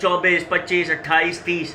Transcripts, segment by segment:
24, 25, 28, 30,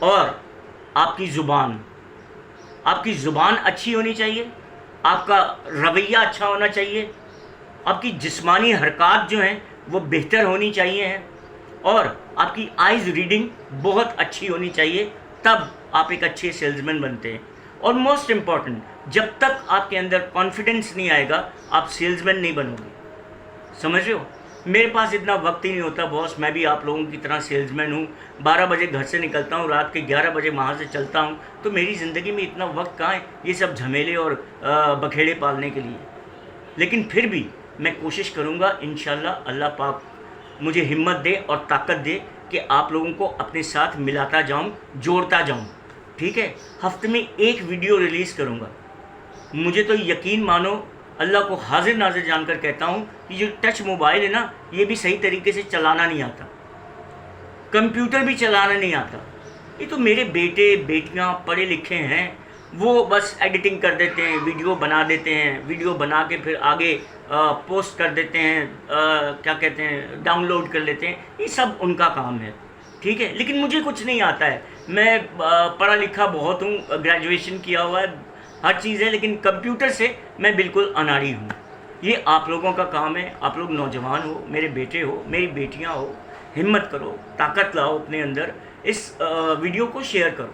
اور آپ کی زبان اچھی ہونی چاہیے، آپ کا رویہ اچھا ہونا چاہیے، آپ کی جسمانی حرکات جو ہیں وہ بہتر ہونی چاہیے ہیں، اور آپ کی آئیز ریڈنگ بہت اچھی ہونی چاہیے، تب آپ ایک اچھے سیلزمین بنتے ہیں۔ اور موسٹ امپورٹنٹ، جب تک آپ کے اندر کانفیڈنس نہیں آئے گا آپ سیلزمین نہیں بنو گے، سمجھ رہے ہو؟ میرے پاس اتنا وقت ہی نہیں ہوتا باس، میں بھی آپ لوگوں کی طرح سیلزمین ہوں، 12 بجے گھر سے نکلتا ہوں، رات کے 11 بجے وہاں سے چلتا ہوں، تو میری زندگی میں اتنا وقت کہاں ہے یہ سب جھمیلے اور بکھیڑے پالنے کے لیے۔ لیکن پھر بھی میں کوشش کروں گا انشاءاللہ، اللہ پاک مجھے ہمت دے اور طاقت دے کہ آپ لوگوں کو اپنے ساتھ ملاتا جاؤں، جوڑتا جاؤں، ٹھیک ہے؟ ہفتے میں ایک ویڈیو ریلیز کروں گا۔ مجھے تو یقین مانو، اللہ کو حاضر ناظر جان کر کہتا ہوں کہ جو ٹچ موبائل ہے نا، یہ بھی صحیح طریقے سے چلانا نہیں آتا، کمپیوٹر بھی چلانا نہیں آتا۔ یہ تو میرے بیٹے بیٹیاں پڑھے لکھے ہیں، وہ بس ایڈیٹنگ کر دیتے ہیں، ویڈیو بنا دیتے ہیں، ویڈیو بنا کے پھر آگے پوسٹ کر دیتے ہیں، کیا کہتے ہیں، ڈاؤن لوڈ کر لیتے ہیں، یہ سب ان کا کام ہے، ٹھیک ہے؟ لیکن مجھے کچھ نہیں آتا ہے، میں پڑھا لکھا بہت ہوں، گریجویشن کیا ہوا ہے، ہر چیز ہے، لیکن کمپیوٹر سے میں بالکل اناڑی ہوں۔ یہ آپ لوگوں کا کام ہے، آپ لوگ نوجوان ہو، میرے بیٹے ہو، میری بیٹیاں ہو، ہمت کرو، طاقت لاؤ اپنے اندر، اس ویڈیو کو شیئر کرو،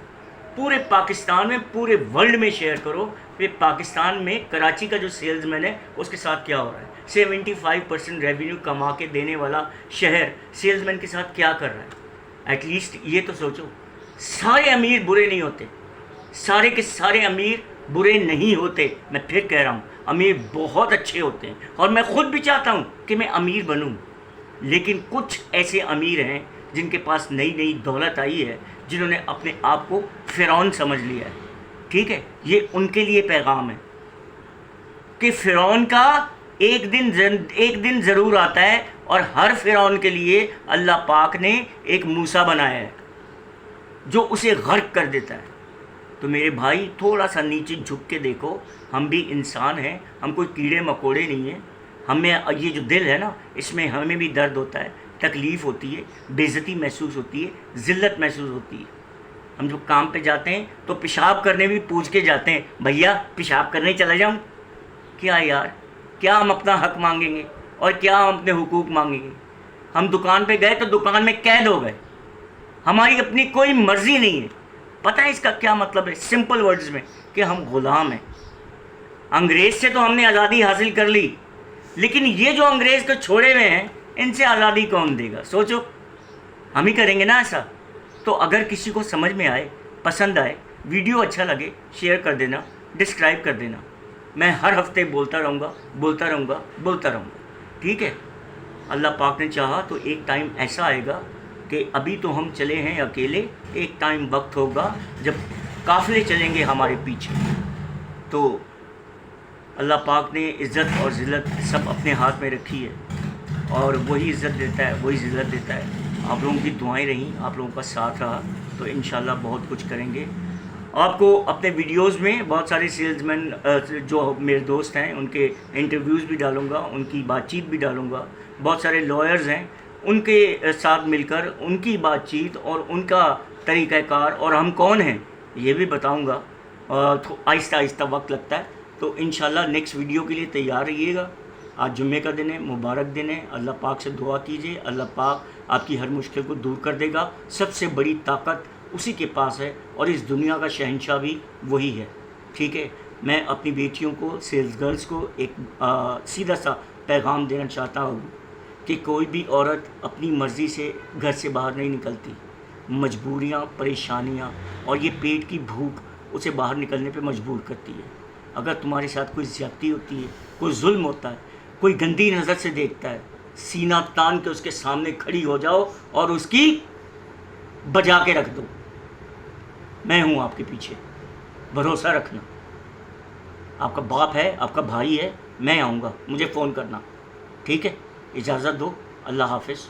پورے پاکستان میں، پورے ورلڈ میں شیئر کرو کہ پاکستان میں کراچی کا جو سیلز مین ہے اس کے ساتھ کیا ہو رہا ہے، 75% ریونیو کما کے دینے والا شہر سیلز مین کے ساتھ کیا کر رہا ہے۔ ایٹ لیسٹ یہ تو سوچو، سارے امیر برے نہیں ہوتے، سارے کے سارے امیر برے نہیں ہوتے، میں پھر کہہ رہا ہوں، امیر بہت اچھے ہوتے ہیں، اور میں خود بھی چاہتا ہوں کہ میں امیر بنوں، لیکن کچھ ایسے امیر ہیں جن کے پاس نئی نئی دولت آئی ہے، جنہوں نے اپنے آپ کو فرعون سمجھ لیا ہے، ٹھیک ہے؟ یہ ان کے لیے پیغام ہے کہ فرعون کا ایک دن ضرور آتا ہے، اور ہر فرعون کے لیے اللہ پاک نے ایک موسیٰ بنایا ہے جو اسے غرق کر دیتا ہے۔ تو میرے بھائی تھوڑا سا نیچے جھک کے دیکھو، ہم بھی انسان ہیں، ہم کوئی کیڑے مکوڑے نہیں ہیں، ہمیں یہ جو دل ہے نا، اس میں ہمیں بھی درد ہوتا ہے، تکلیف ہوتی ہے، بے عزتی محسوس ہوتی ہے، ذلت محسوس ہوتی ہے۔ ہم جو کام پہ جاتے ہیں تو پیشاب کرنے بھی پوچھ کے جاتے ہیں، بھیا پیشاب کرنے چلا جاؤں؟ کیا یار، کیا ہم اپنا حق مانگیں گے اور کیا ہم اپنے حقوق مانگیں گے؟ ہم دکان پہ گئے تو دکان میں قید ہو گئے، ہماری اپنی کوئی مرضی نہیں ہے۔ پتہ ہے اس کا کیا مطلب ہے؟ سمپل ورڈز میں کہ ہم غلام ہیں۔ انگریز سے تو ہم نے آزادی حاصل کر لی، لیکن یہ جو انگریز کو چھوڑے ہوئے ہیں ان سے آزادی کون دے گا؟ سوچو، ہم ہی کریں گے نا ایسا۔ تو اگر کسی کو سمجھ میں آئے، پسند آئے، ویڈیو اچھا لگے، شیئر کر دینا، ڈسکرائب کر دینا۔ میں ہر ہفتے بولتا رہوں گا، ٹھیک ہے؟ اللہ پاک نے چاہا تو ایک ٹائم ایسا آئے گا کہ ابھی تو ہم چلے ہیں اکیلے، ایک ٹائم وقت ہوگا جب قافلے چلیں گے ہمارے پیچھے، تو اللہ پاک نے عزت اور ذلت سب اپنے ہاتھ میں رکھی ہے، اور وہی عزت دیتا ہے، وہی ذلت دیتا ہے۔ آپ لوگوں کی دعائیں رہیں، آپ لوگوں کا ساتھ رہا تو انشاءاللہ بہت کچھ کریں گے۔ آپ کو اپنے ویڈیوز میں بہت سارے سیلز مین جو میرے دوست ہیں ان کے انٹرویوز بھی ڈالوں گا، ان کی بات چیت بھی ڈالوں گا۔ بہت سارے لائرز ہیں، ان کے ساتھ مل کر ان کی بات چیت اور ان کا طریقہ کار اور ہم کون ہیں یہ بھی بتاؤں گا۔ آہستہ آہستہ وقت لگتا ہے، تو انشاءاللہ نیکسٹ ویڈیو کے لیے تیار رہیے گا۔ آج جمعے کا دن ہے، مبارک دن ہے، اللہ پاک سے دعا کیجئے، اللہ پاک آپ کی ہر مشکل کو دور کر دے گا۔ سب سے بڑی طاقت اسی کے پاس ہے، اور اس دنیا کا شہنشاہ بھی وہی ہے، ٹھیک ہے؟ میں اپنی بیٹیوں کو، سیلز گرلز کو ایک سیدھا سا پیغام دینا چاہتا ہوں کہ کوئی بھی عورت اپنی مرضی سے گھر سے باہر نہیں نکلتی، مجبوریاں، پریشانیاں اور یہ پیٹ کی بھوک اسے باہر نکلنے پہ مجبور کرتی ہے۔ اگر تمہارے ساتھ کوئی زیادتی ہوتی ہے، کوئی ظلم ہوتا ہے، کوئی گندی نظر سے دیکھتا ہے، سینہ تان کے اس کے سامنے کھڑی ہو جاؤ اور اس کی بجا کے رکھ دو، میں ہوں آپ کے پیچھے، بھروسہ رکھنا۔ آپ کا باپ ہے، آپ کا بھائی ہے، میں آؤں گا، مجھے فون کرنا، ٹھیک ہے؟ اجازت دو، اللہ حافظ۔